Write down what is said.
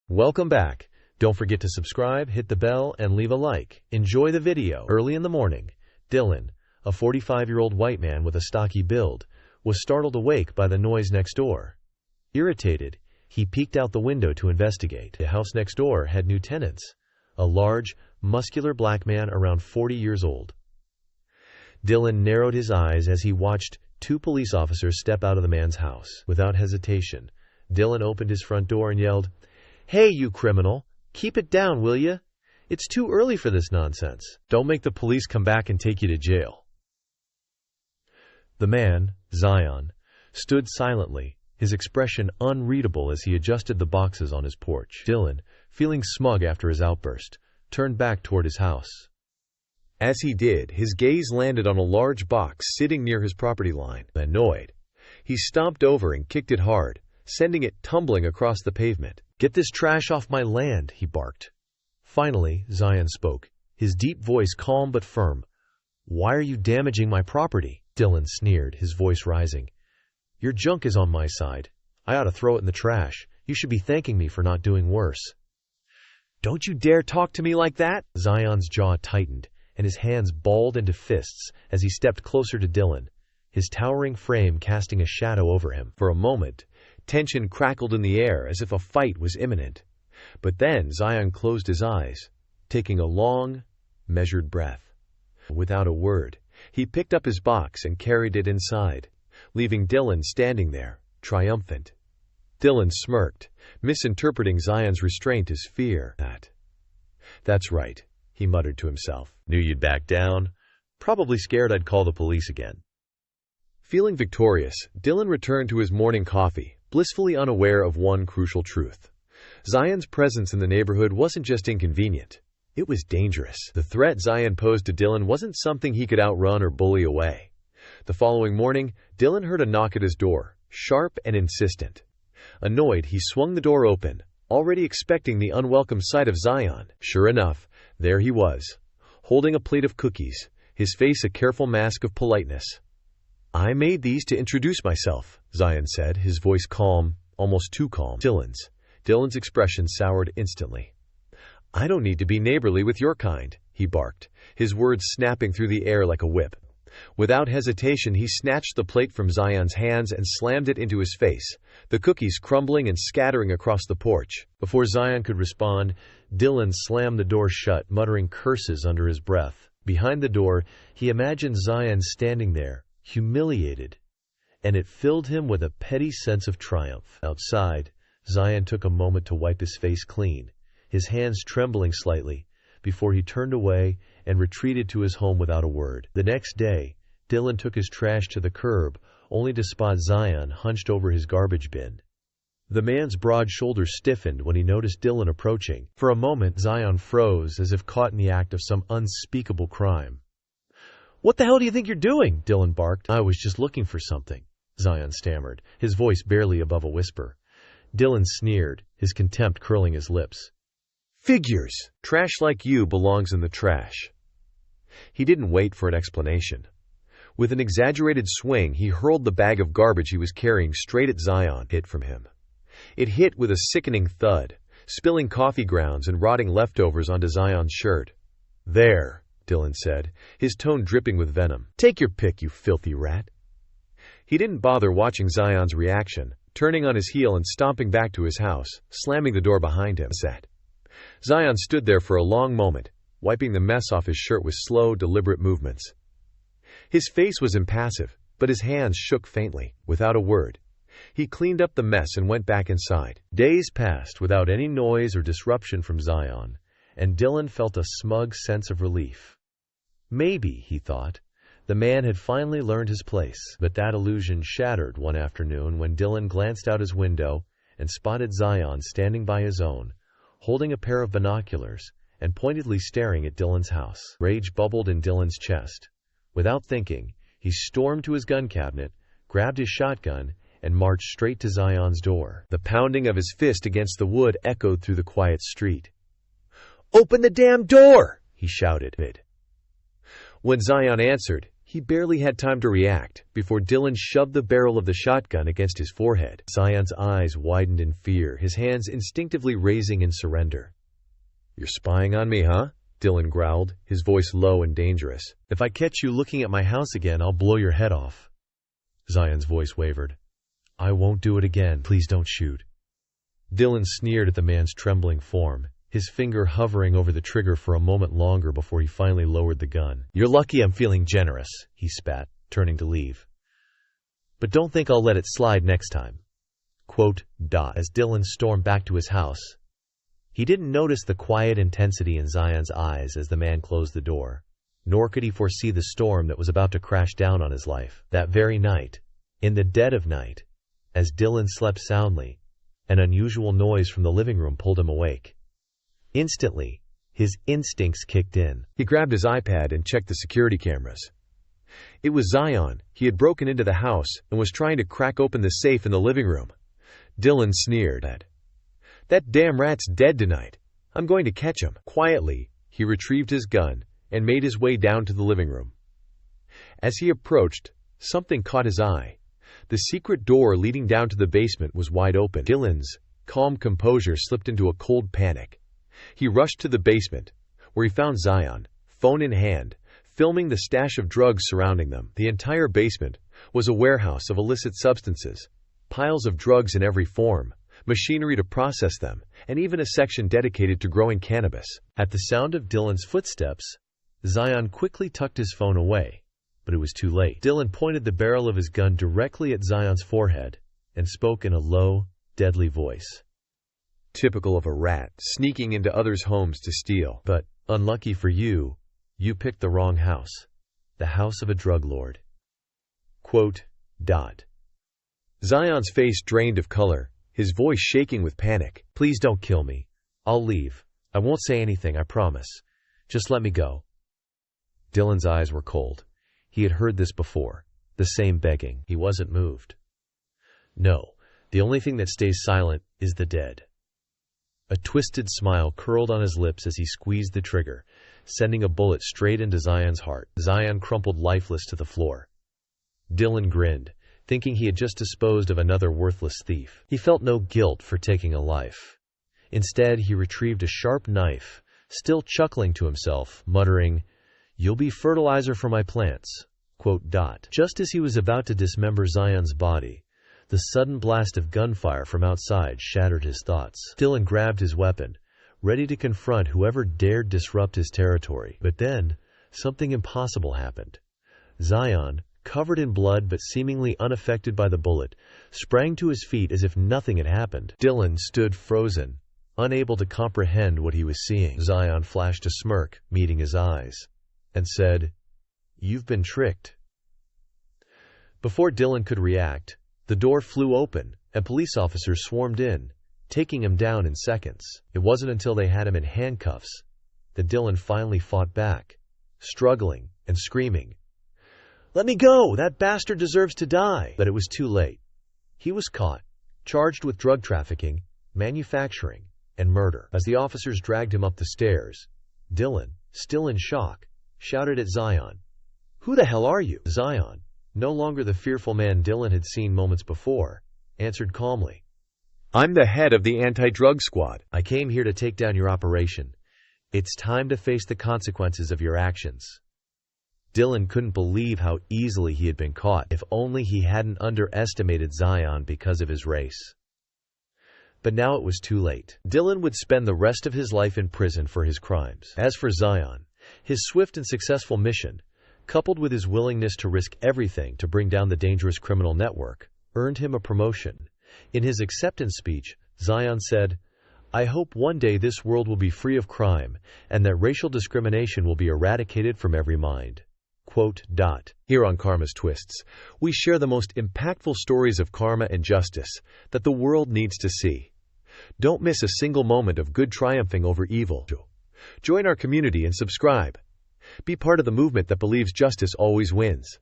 Welcome back. Don't forget to subscribe, hit the bell, and leave a like. Enjoy the video. Early in the morning, Dylan, a 45-year-old white man with a stocky build, was startled awake by the noise next door. Irritated, he peeked out the window to investigate. The house next door had new tenants, a large, muscular black man around 40 years old. Dylan narrowed his eyes as he watched two police officers step out of the man's house. Without hesitation, Dylan opened his front door and yelled, "Hey, you criminal! Keep it down, will you? It's too early for this nonsense. Don't make the police come back and take you to jail." The man, Zion, stood silently, his expression unreadable as he adjusted the boxes on his porch. Dylan, feeling smug after his outburst, turned back toward his house. As he did, his gaze landed on a large box sitting near his property line. Annoyed, he stomped over and kicked it hard, sending it tumbling across the pavement. "Get this trash off my land," he barked. Finally, Zion spoke, his deep voice calm but firm. "Why are you damaging my property?" Dylan sneered, his voice rising. "Your junk is on my side. I ought to throw it in the trash. You should be thanking me for not doing worse." "Don't you dare talk to me like that!" Zion's jaw tightened, and his hands balled into fists as he stepped closer to Dylan, his towering frame casting a shadow over him. For a moment, tension crackled in the air as if a fight was imminent. But then Zion closed his eyes, taking a long, measured breath. Without a word, he picked up his box and carried it inside, leaving Dylan standing there, triumphant. Dylan smirked, misinterpreting Zion's restraint as fear. "That's right," he muttered to himself. "Knew you'd back down. Probably scared I'd call the police again." Feeling victorious, Dylan returned to his morning coffee, blissfully unaware of one crucial truth. Zion's presence in the neighborhood wasn't just inconvenient. It was dangerous. The threat Zion posed to Dylan wasn't something he could outrun or bully away. The following morning, Dylan heard a knock at his door, sharp and insistent. Annoyed, he swung the door open, already expecting the unwelcome sight of Zion. Sure enough, there he was, holding a plate of cookies, his face a careful mask of politeness. "I made these to introduce myself," Zion said, his voice calm, almost too calm. Dylan's expression soured instantly. "I don't need to be neighborly with your kind," he barked, his words snapping through the air like a whip. Without hesitation, he snatched the plate from Zion's hands and slammed it into his face, the cookies crumbling and scattering across the porch. Before Zion could respond, Dylan slammed the door shut, muttering curses under his breath. Behind the door, he imagined Zion standing there, humiliated, and it filled him with a petty sense of triumph. Outside, Zion took a moment to wipe his face clean, his hands trembling slightly, before he turned away and retreated to his home without a word. The next day, Dylan took his trash to the curb, only to spot Zion hunched over his garbage bin. The man's broad shoulders stiffened when he noticed Dylan approaching. For a moment, Zion froze as if caught in the act of some unspeakable crime. "What the hell do you think you're doing?" Dylan barked. "I was just looking for something," Zion stammered, his voice barely above a whisper. Dylan sneered, his contempt curling his lips. "Figures! Trash like you belongs in the trash." He didn't wait for an explanation. With an exaggerated swing, he hurled the bag of garbage he was carrying straight at Zion. Hit from him. It hit with a sickening thud, spilling coffee grounds and rotting leftovers onto Zion's shirt. "There," Dylan said, his tone dripping with venom. "Take your pick, you filthy rat." He didn't bother watching Zion's reaction, turning on his heel and stomping back to his house, slamming the door behind him. Zion stood there for a long moment, wiping the mess off his shirt with slow, deliberate movements. His face was impassive, but his hands shook faintly. Without a word, he cleaned up the mess and went back inside. Days passed without any noise or disruption from Zion, and Dylan felt a smug sense of relief. Maybe, he thought, the man had finally learned his place. But that illusion shattered one afternoon when Dylan glanced out his window and spotted Zion standing by his own, holding a pair of binoculars and pointedly staring at Dylan's house. Rage bubbled in Dylan's chest. Without thinking, he stormed to his gun cabinet, grabbed his shotgun, and marched straight to Zion's door. The pounding of his fist against the wood echoed through the quiet street. "Open the damn door!" he shouted. When Zion answered, He barely had time to react before Dylan shoved the barrel of the shotgun against his forehead. Zion's eyes widened in fear, his hands instinctively raising in surrender. "You're spying on me, huh?" Dylan growled, his voice low and dangerous. "If I catch you looking at my house again, I'll blow your head off." Zion's voice wavered. "I won't do it again. Please don't shoot." Dylan sneered at the man's trembling form, his finger hovering over the trigger for a moment longer before he finally lowered the gun. "You're lucky I'm feeling generous," he spat, turning to leave. "But don't think I'll let it slide next time." As Dylan stormed back to his house, he didn't notice the quiet intensity in Zion's eyes as the man closed the door, nor could he foresee the storm that was about to crash down on his life. That very night, in the dead of night, as Dylan slept soundly, an unusual noise from the living room pulled him awake. Instantly, his instincts kicked in. He grabbed his iPad and checked the security cameras. It was Zion. He had broken into the house and was trying to crack open the safe in the living room. Dylan sneered at, "That damn rat's dead tonight. I'm going to catch him." Quietly, he retrieved his gun and made his way down to the living room. As he approached, something caught his eye. The secret door leading down to the basement was wide open. Dylan's calm composure slipped into a cold panic. He rushed to the basement, where he found Zion, phone in hand, filming the stash of drugs surrounding them. The entire basement was a warehouse of illicit substances, piles of drugs in every form, machinery to process them, and even a section dedicated to growing cannabis. At the sound of Dylan's footsteps, Zion quickly tucked his phone away, but it was too late. Dylan pointed the barrel of his gun directly at Zion's forehead and spoke in a low, deadly voice. "Typical of a rat, sneaking into others' homes to steal. But, unlucky for you, you picked the wrong house. The house of a drug lord." Zion's face drained of color, his voice shaking with panic. "Please don't kill me. I'll leave. I won't say anything, I promise. Just let me go." Dylan's eyes were cold. He had heard this before, the same begging. He wasn't moved. "No, the only thing that stays silent is the dead." A twisted smile curled on his lips as he squeezed the trigger, sending a bullet straight into Zion's heart. Zion crumpled lifeless to the floor. Dylan grinned, thinking he had just disposed of another worthless thief. He felt no guilt for taking a life. Instead, he retrieved a sharp knife, still chuckling to himself, muttering, "You'll be fertilizer for my plants." Just as he was about to dismember Zion's body, the sudden blast of gunfire from outside shattered his thoughts. Dylan grabbed his weapon, ready to confront whoever dared disrupt his territory. But then, something impossible happened. Zion, covered in blood but seemingly unaffected by the bullet, sprang to his feet as if nothing had happened. Dylan stood frozen, unable to comprehend what he was seeing. Zion flashed a smirk, meeting his eyes, and said, "You've been tricked." Before Dylan could react, the door flew open, and police officers swarmed in, taking him down in seconds. It wasn't until they had him in handcuffs that Dylan finally fought back, struggling and screaming, "Let me go! That bastard deserves to die!" But it was too late. He was caught, charged with drug trafficking, manufacturing, and murder. As the officers dragged him up the stairs, Dylan, still in shock, shouted at Zion, "Who the hell are you?" Zion, no longer the fearful man Dylan had seen moments before, answered calmly, "I'm the head of the anti-drug squad. I came here to take down your operation. It's time to face the consequences of your actions." Dylan couldn't believe how easily he had been caught, if only he hadn't underestimated Zion because of his race. But now it was too late. Dylan would spend the rest of his life in prison for his crimes. As for Zion, his swift and successful mission, coupled with his willingness to risk everything to bring down the dangerous criminal network, earned him a promotion. In his acceptance speech, Zion said, "I hope one day this world will be free of crime, and that racial discrimination will be eradicated from every mind." Here on Karma's Twists, we share the most impactful stories of karma and justice that the world needs to see. Don't miss a single moment of good triumphing over evil. Join our community and subscribe. Be part of the movement that believes justice always wins.